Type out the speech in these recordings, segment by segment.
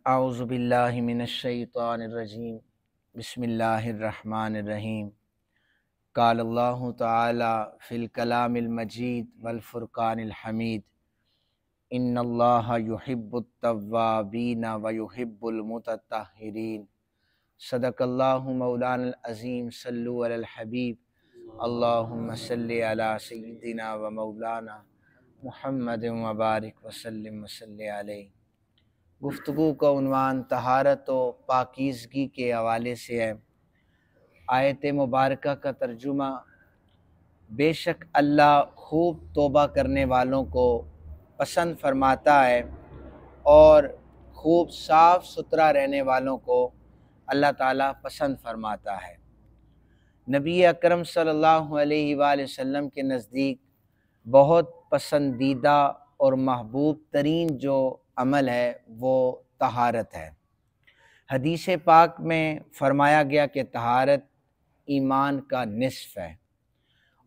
औज़ु बिल्लाहि मिनश्शैतानिर्रजीम बिस्मिल्लाहिर्रहमानिर्रहीम क़ाल अल्लाहु तआला फ़िल कलामिल मजीद वल फ़ुरक़ानिल हमीद इन्नल्लाहा युहिब्बुत तव्वाबीन व युहिब्बुल मुतत्तहिरीन सदक़ल्लाहु मौलानल अज़ीम सल्लु अलल हबीब अल्लाहुम्मा सल्लि अला सय्यिदिना व मौलाना मुहम्मदिन व बारिक व सल्लिम व सल्लि अलैहि। गुफ्तगू का उन्वान तहारत व पाकीज़गी के हवाले से है। आयत मुबारका का तर्जुमा, बेशक अल्लाह खूब तौबा करने वालों को पसंद फरमाता है और खूब साफ़ सुथरा रहने वालों को अल्लाह ताला पसंद फरमाता है। नबी अकरम सल्लल्लाहु अलैहि वसल्लम के नज़दीक बहुत पसंदीदा और महबूब तरीन जो अमल है वो तहारत है। हदीस पाक में फ़रमाया गया कि तहारत ईमान का निस्फ़ है,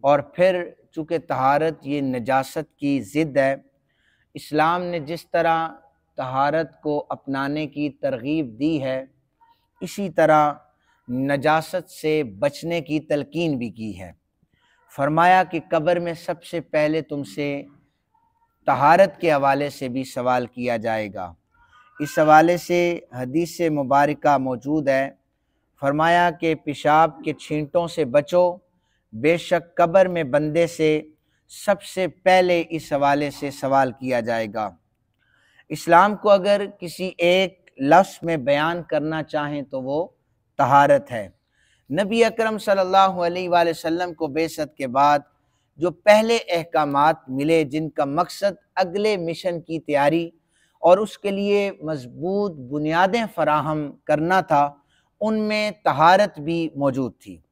और फिर चूँकि तहारत ये नजासत की ज़िद है, इस्लाम ने जिस तरह तहारत को अपनाने की तरगीब दी है, इसी तरह नजासत से बचने की तलकीन भी की है। फरमाया कि कब्र में सबसे पहले तुमसे तहारत के हवाले से भी सवाल किया जाएगा। इस हवाले से हदीस मुबारका मौजूद है। फरमाया कि पेशाब के छींटों से बचो, बेशक कब्र में बंदे से सबसे पहले इस हवाले से सवाल किया जाएगा। इस्लाम को अगर किसी एक लफ्ज़ में बयान करना चाहें तो वो तहारत है। नबी अकरम सल्लल्लाहु अलैहि वसल्लम को बेसत के बाद जो पहले अहकामात मिले, जिनका मकसद अगले मिशन की तैयारी और उसके लिए मजबूत बुनियादें फराहम करना था, उनमें तहारत भी मौजूद थी।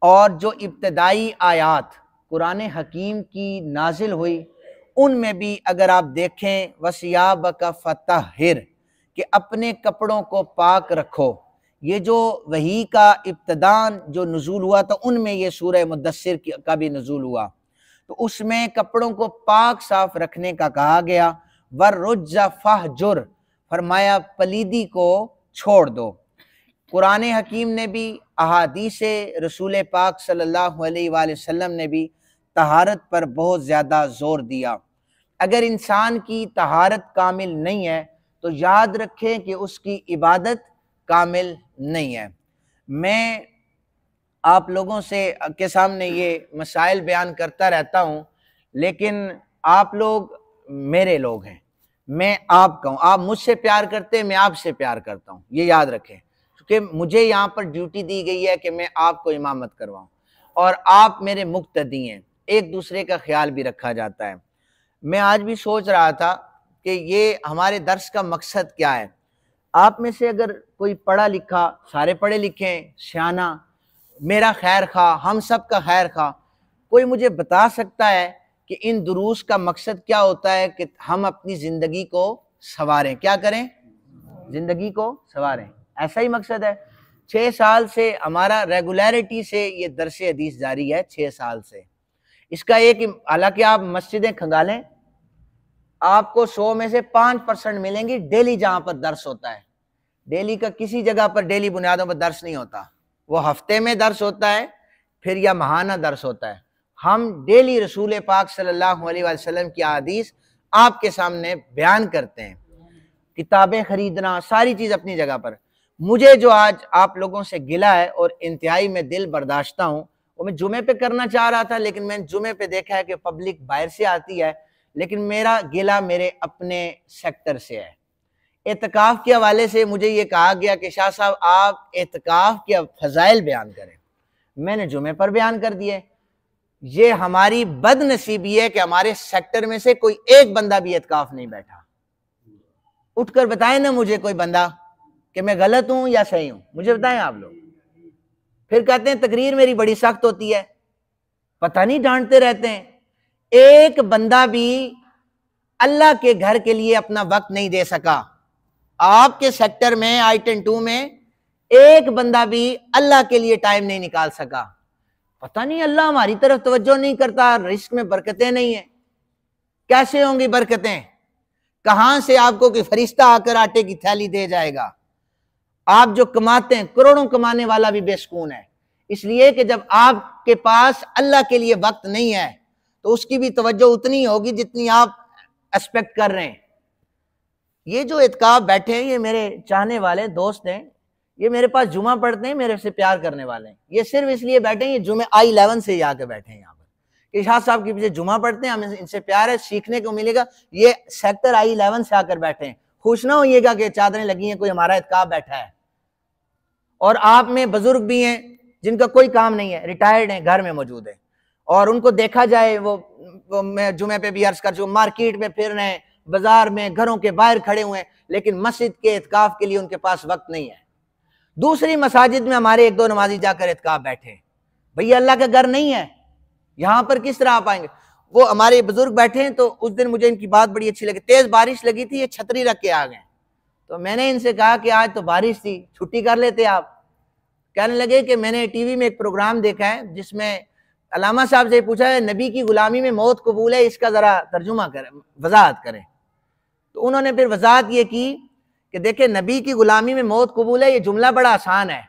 और जो इब्तदाई आयात कुरान हकीम की नाजिल हुई, उनमें भी अगर आप देखें वसियाबका फतहिर, कि अपने कपड़ों को पाक रखो, ये जो वही का इब्तदान जो नुज़ूल हुआ था, उनमें ये सूरह मुद्दस्सिर का भी नुज़ूल हुआ, तो उसमें कपड़ों को पाक साफ रखने का कहा गया। वर्रुज्जा फहजुर, फरमाया पलीदी को छोड़ दो। कुरान हकीम ने भी, अहादीस रसूल पाक सल्लल्लाहु अलैहि वसल्लम ने भी तहारत पर बहुत ज़्यादा ज़ोर दिया। अगर इंसान की तहारत कामिल नहीं है तो याद रखें कि उसकी इबादत कामिल नहीं है। मैं आप लोगों से के सामने ये मसाइल बयान करता रहता हूँ, लेकिन आप लोग मेरे लोग हैं, मैं आपका हूँ। आप मुझसे प्यार करते हैं, मैं आपसे प्यार करता हूँ, ये याद रखें, क्योंकि मुझे यहाँ पर ड्यूटी दी गई है कि मैं आपको इमामत करवाऊँ और आप मेरे मुक्तदी हैं। एक दूसरे का ख्याल भी रखा जाता है। मैं आज भी सोच रहा था कि ये हमारे दर्स का मकसद क्या है। आप में से अगर कोई पढ़ा लिखा, सारे पढ़े लिखे, सियाना, मेरा खैर खा, हम सब का खैर खा, कोई मुझे बता सकता है कि इन दुरूस का मकसद क्या होता है कि हम अपनी ज़िंदगी को संवारें, क्या करें, ज़िंदगी को संवारें, ऐसा ही मकसद है। 6 साल से हमारा रेगुलरिटी से ये दरस हदीस जारी है, 6 साल से। इसका एक, हालांकि आप मस्जिदें खंगालें, आपको 100 में से 5% मिलेंगी डेली जहां पर दर्स होता है। डेली का किसी जगह पर डेली बुनियादों पर दर्स नहीं होता, वो हफ्ते में दर्स होता है, फिर या महाना दर्स होता है। हम डेली रसूल पाक सल्लल्लाहु अलैहि वसल्लम की हदीस आपके सामने बयान करते हैं। किताबें खरीदना, सारी चीज अपनी जगह पर। मुझे जो आज आप लोगों से गिला है और इंतहाई में दिल बर्दाश्ता हूं, वो मैं जुमे पे करना चाह रहा था, लेकिन मैंने जुमे पे देखा है कि पब्लिक बाहर से आती है, लेकिन मेरा गिला मेरे अपने सेक्टर से है। एतकाफ के हवाले से मुझे ये कहा गया कि शाह साहब आप एतकाफ के फजाइल बयान करें, मैंने जुमे पर बयान कर दिए। ये हमारी बदनसीबी है कि हमारे सेक्टर में से कोई एक बंदा भी एतकाफ नहीं बैठा। उठकर बताएं ना मुझे कोई बंदा कि मैं गलत हूं या सही हूं, मुझे बताएं आप लोग। फिर कहते हैं तकरीर मेरी बड़ी सख्त होती है, पता नहीं डांटते रहते हैं। एक बंदा भी अल्लाह के घर के लिए अपना वक्त नहीं दे सका। आपके सेक्टर में I-10 2 में एक बंदा भी अल्लाह के लिए टाइम नहीं निकाल सका। पता नहीं अल्लाह हमारी तरफ तवज्जो नहीं करता, रिस्क में बरकतें नहीं है। कैसे होंगी बरकतें? कहां से आपको कोई फरिश्ता आकर आटे की थैली दे जाएगा। आप जो कमाते हैं, करोड़ों कमाने वाला भी बेसुकून है, इसलिए कि जब आपके पास अल्लाह के लिए वक्त नहीं है तो उसकी भी तवज्जो उतनी होगी जितनी आप एक्सपेक्ट कर रहे हैं। ये जो इत्काफ बैठे हैं, ये मेरे चाहने वाले दोस्त हैं, ये मेरे पास जुमा पढ़ते हैं, मेरे से प्यार करने वाले हैं। ये सिर्फ इसलिए बैठे हैं, ये जुमे I11 से ही आके बैठे हैं यहाँ पर कि शाह साहब के पीछे जुमा पढ़ते हैं, हमें इनसे प्यार है, सीखने को मिलेगा। ये सेक्टर I11 से आकर बैठे हैं। खुश ना होइएगा कि चादरें लगी हैं, कोई हमारा इत्काफ बैठा है। और आप में बुजुर्ग भी हैं जिनका कोई काम नहीं है, रिटायर्ड हैं, घर में मौजूद है, और उनको देखा जाए, वो मैं जुमे पे भी अर्ज कर चुका, मार्केट में फिर रहे हैं, बाजार में, घरों के बाहर खड़े हुए हैं, लेकिन मस्जिद के इत्काफ के लिए उनके पास वक्त नहीं है। दूसरी मसाजिद में हमारे 1-2 नमाजी जाकर इत्काफ बैठे, भैया अल्लाह का घर नहीं है, यहां पर किस तरह आप आएंगे। वो हमारे बुजुर्ग बैठे हैं, तो उस दिन मुझे इनकी बात बड़ी अच्छी लगी। तेज बारिश लगी थी, ये छतरी रख के आ गए, तो मैंने इनसे कहा कि आज तो बारिश थी, छुट्टी कर लेते आप। कहने लगे कि मैंने टीवी में एक प्रोग्राम देखा है जिसमें अलामा साहब से पूछा है, नबी की गुलामी में मौत कबूल है, इसका जरा तर्जुमा करें, वजाहत करें। तो उन्होंने फिर वजाहत ये की कि देखे, नबी की गुलामी में मौत कबूल है, ये जुमला बड़ा आसान है।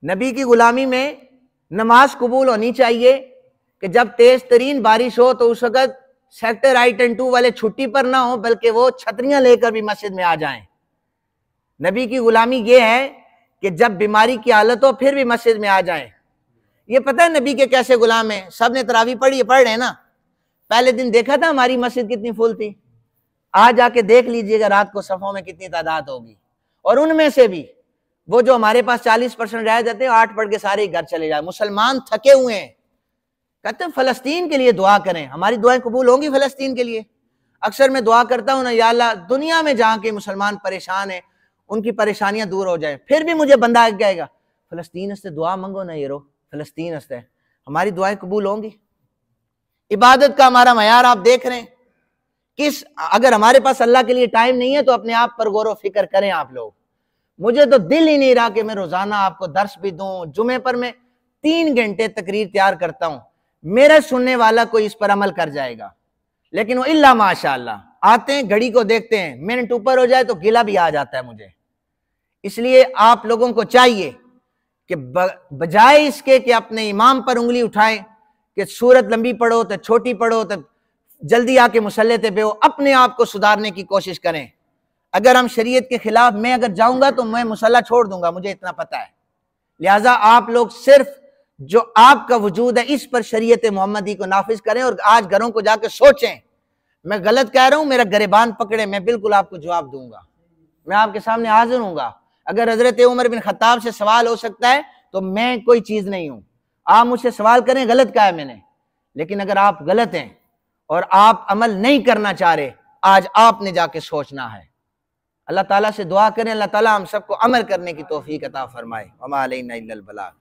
नबी की गुलामी में नमाज कबूल होनी चाहिए कि जब तेज तरीन बारिश हो तो उस वक्त सेक्टर I-10-2 वाले छुट्टी पर ना हो, बल्कि वो छतरियां लेकर भी मस्जिद में आ जाएं। नबी की गुलामी ये है कि जब बीमारी की हालत हो फिर भी मस्जिद में आ जाएं। ये पता है नबी के कैसे गुलाम हैं? सब ने तरावी पढ़ी, पढ़ रहे हैं ना। पहले दिन देखा था हमारी मस्जिद कितनी फुल थी, आज आके देख लीजिएगा रात को सफों में कितनी तादाद होगी। और उनमें से भी वो जो हमारे पास 40% रह जाते हैं, 8 पढ़ के सारे घर चले जाए। मुसलमान थके हुए हैं, कहते हैं फलस्तीन के लिए दुआ करें, हमारी दुआएं कबूल होंगी फलस्तीन के लिए। अक्सर मैं दुआ करता हूं ना, या अल्लाह दुनिया में जहां के मुसलमान परेशान हैं उनकी परेशानियां दूर हो जाए। फिर भी मुझे बंदा आ जाएगा, फलस्तीन से दुआ मंगो ना, ये रो फलस्तीन से, हमारी दुआएं कबूल होंगी। इबादत का हमारा मयार आप देख रहे हैं किस, अगर हमारे पास अल्लाह के लिए टाइम नहीं है तो अपने आप पर गौर व फिक्र करें आप लोग। मुझे तो दिल ही नहीं रहा कि मैं रोजाना आपको दर्स भी दूं। जुमे पर मैं 3 घंटे तकरीर तैयार करता हूं, मेरा सुनने वाला कोई इस पर अमल कर जाएगा, लेकिन वो इल्ला माशाअल्लाह आते हैं, घड़ी को देखते हैं, मिनट ऊपर हो जाए तो गिला भी आ जाता है मुझे। इसलिए आप लोगों को चाहिए कि बजाय इसके कि अपने इमाम पर उंगली उठाएं कि सूरत लंबी पढ़ो तो छोटी पढ़ो तो जल्दी आके मुसल्ले पे बेहो, अपने आप को सुधारने की कोशिश करें। अगर हम शरीयत के खिलाफ, मैं अगर जाऊंगा तो मैं मुसल्ला छोड़ दूंगा, मुझे इतना पता है। लिहाजा आप लोग सिर्फ जो आपका वजूद है इस पर शरीयत मोहम्मदी को नाफिज करें और आज घरों को जाकर सोचें। मैं गलत कह रहा हूं, मेरा गिरबान पकड़े, मैं बिल्कुल आपको जवाब दूंगा, मैं आपके सामने हाजिर हूंगा। अगर हजरत उमर बिन खत्ताब से सवाल हो सकता है तो मैं कोई चीज नहीं हूं, आप मुझसे सवाल करें गलत कहा है मैंने। लेकिन अगर आप गलत हैं और आप अमल नहीं करना चाह रहे, आज आपने जाके सोचना है। अल्लाह ताला से दुआ करें, अल्लाह ताला हम सबको अमल करने की तौफीक अता फरमाए। वमा अलैना इल्लल बलाग।